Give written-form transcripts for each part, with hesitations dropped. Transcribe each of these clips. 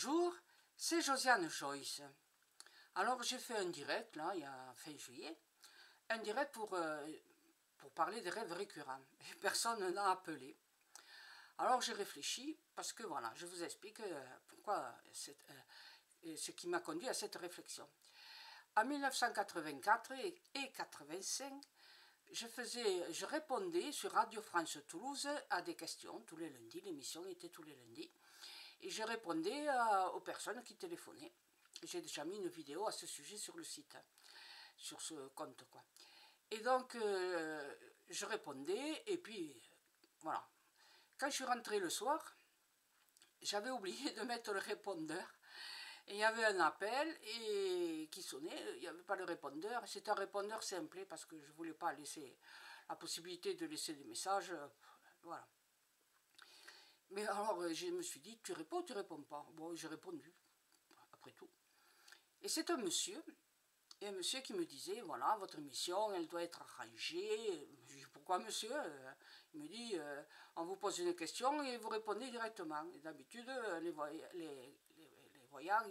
Bonjour, c'est Josiane Joyce. Alors j'ai fait un direct, là, il y a fin juillet, un direct pour parler des rêves récurrents. Et personne n'a appelé. Alors j'ai réfléchi, parce que voilà, je vous explique pourquoi, ce qui m'a conduit à cette réflexion. En 1984 et 85, je répondais sur Radio France Toulouse à des questions tous les lundis, l'émission était tous les lundis, et je répondais aux personnes qui téléphonaient. J'ai déjà mis une vidéo à ce sujet sur le site, sur ce compte, quoi. Et donc, je répondais, et puis, voilà. Quand je suis rentrée le soir, j'avais oublié de mettre le répondeur. Et il y avait un appel qui sonnait, il n'y avait pas de répondeur. C'est un répondeur simple, parce que je ne voulais pas laisser la possibilité de laisser des messages, voilà. Mais alors, je me suis dit, tu réponds ou tu réponds pas? Bon, j'ai répondu, après tout. Et c'est un monsieur qui me disait, voilà, votre émission, elle doit être arrangée. Je dis, pourquoi monsieur? Il me dit, on vous pose une question et vous répondez directement. Et d'habitude, les voyants,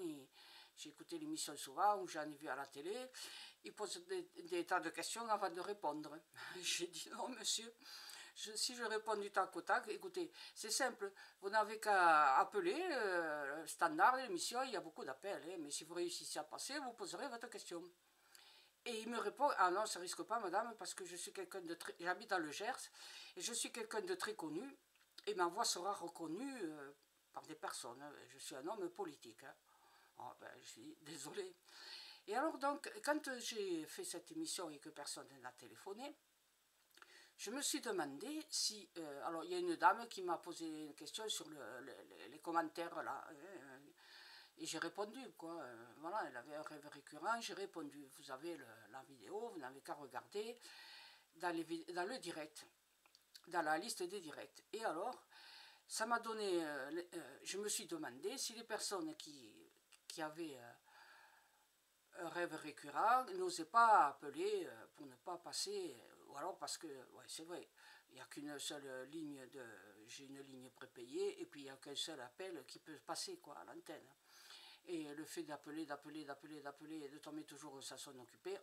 j'ai écouté l'émission souvent, ou j'en ai vu à la télé, ils posent des tas de questions avant de répondre. J'ai dit, non monsieur, si je réponds du tac au tac, écoutez, c'est simple, vous n'avez qu'à appeler standard de l'émission, il y a beaucoup d'appels, hein, mais si vous réussissez à passer, vous poserez votre question. Et il me répond, ah non, ça risque pas madame, parce que je suis quelqu'un de très... J'habite dans le Gers, et je suis quelqu'un de très connu, et ma voix sera reconnue par des personnes. Je suis un homme politique. Hein. Oh, ben, je suis désolé. Et alors donc, quand j'ai fait cette émission et que personne n'a téléphoné, je me suis demandé si... alors, il y a une dame qui m'a posé une question sur les commentaires, là. Et j'ai répondu, quoi. Voilà, elle avait un rêve récurrent, j'ai répondu. Vous avez la vidéo, vous n'avez qu'à regarder dans le direct, dans la liste des directs. Et alors, ça m'a donné... je me suis demandé si les personnes qui avaient... un rêve récurrent, n'osez pas appeler pour ne pas passer, ou alors parce que, ouais, c'est vrai, il n'y a qu'une seule ligne j'ai une ligne prépayée, et puis il n'y a qu'un seul appel qui peut passer, quoi, à l'antenne. Et le fait d'appeler, et de tomber toujours sans s'en occuper,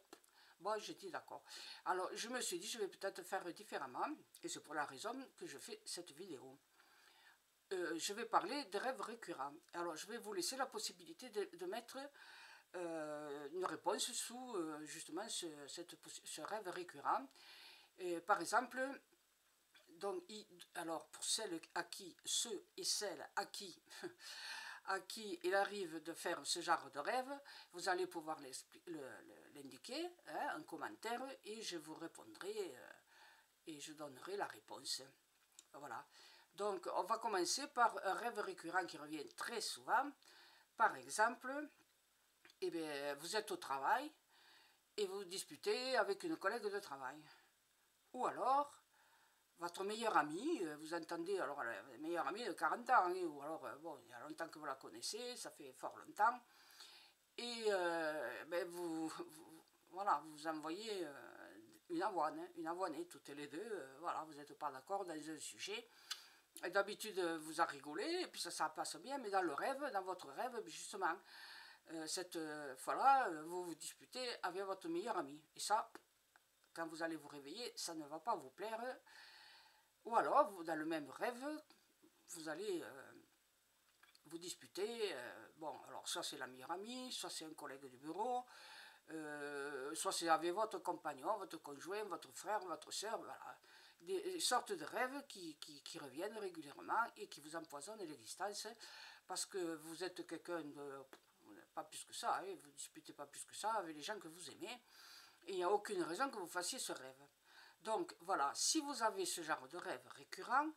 bon, j'ai dit d'accord. Alors, je me suis dit, je vais peut-être faire différemment, et c'est pour la raison que je fais cette vidéo. Je vais parler des rêves récurrents. Alors, je vais vous laisser la possibilité de mettre une réponse sous justement ce rêve récurrent. Et, par exemple, donc, alors pour ceux et celles à qui, à qui il arrive de faire ce genre de rêve, vous allez pouvoir l'indiquer, hein, un commentaire, et je vous répondrai et je donnerai la réponse. Voilà. Donc, on va commencer par un rêve récurrent qui revient très souvent. Par exemple, eh bien, vous êtes au travail et vous disputez avec une collègue de travail. Ou alors, votre meilleure amie, vous entendez, alors la meilleure amie de 40 ans, hein, ou alors, bon, il y a longtemps que vous la connaissez, ça fait fort longtemps, et ben voilà, vous envoyez une avoine, toutes les deux, voilà, vous n'êtes pas d'accord dans un sujet. D'habitude, vous en rigolez, et puis ça passe bien, mais dans le rêve, dans votre rêve, justement, cette fois-là, vous vous disputez avec votre meilleur ami. Et ça, quand vous allez vous réveiller, ça ne va pas vous plaire. Ou alors, dans le même rêve, vous allez vous disputer. Bon, alors soit c'est la meilleure amie, soit c'est un collègue du bureau, soit c'est avec votre compagnon, votre conjoint, votre frère, votre soeur, voilà. Des sortes de rêves qui reviennent régulièrement et qui vous empoisonnent l'existence parce que vous êtes quelqu'un de... pas plus que ça, hein, vous ne disputez pas plus que ça avec les gens que vous aimez, et il n'y a aucune raison que vous fassiez ce rêve. Donc voilà, si vous avez ce genre de rêve récurrent,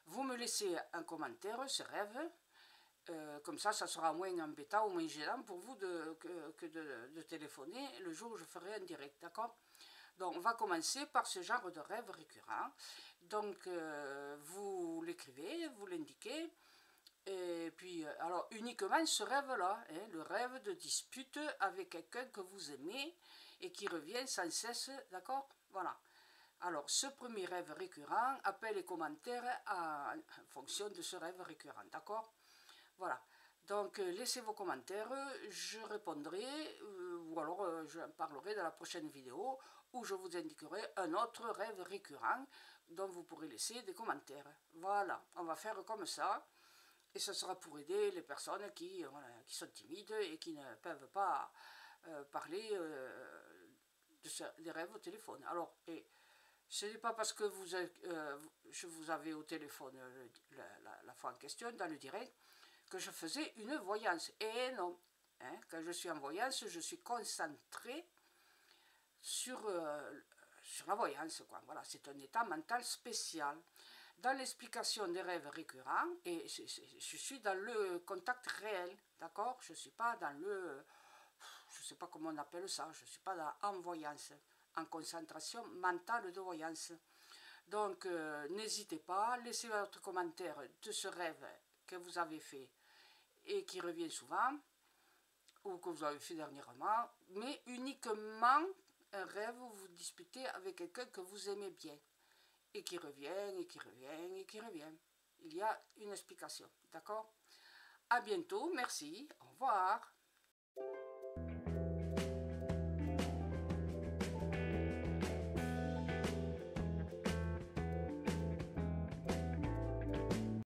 vous me laissez un commentaire, ce rêve, comme ça sera moins embêtant ou moins gênant pour vous que de téléphoner le jour où je ferai un direct, d'accord? Donc on va commencer par ce genre de rêve récurrent. Donc vous l'écrivez, vous l'indiquez, et puis alors uniquement ce rêve-là, hein, le rêve de dispute avec quelqu'un que vous aimez et qui revient sans cesse, d'accord? Voilà. Alors, ce premier rêve récurrent, appelle les commentaires en fonction de ce rêve récurrent, d'accord? Voilà. Donc, laissez vos commentaires, je répondrai, ou alors je en parlerai dans la prochaine vidéo, où je vous indiquerai un autre rêve récurrent, dont vous pourrez laisser des commentaires. Voilà, on va faire comme ça, et ce sera pour aider les personnes qui sont timides et qui ne peuvent pas parler des rêves au téléphone. Alors, et ce n'est pas parce que je vous avais au téléphone la fois en question, dans le direct, que je faisais une voyance. Et non, hein, quand je suis en voyance, je suis concentré sur la voyance, quoi. Voilà, c'est un état mental spécial. Dans l'explication des rêves récurrents, et je suis dans le contact réel, d'accord? Je ne suis pas dans le... Je ne sais pas comment on appelle ça, je ne suis pas en voyance, en concentration mentale de voyance. Donc, n'hésitez pas, laissez votre commentaire de ce rêve que vous avez fait et qui revient souvent, ou que vous avez fait dernièrement, mais uniquement un rêve où vous disputez avec quelqu'un que vous aimez bien, et qui revient, et qui revient, et qui revient. Il y a une explication, d'accord? À bientôt, merci, au revoir.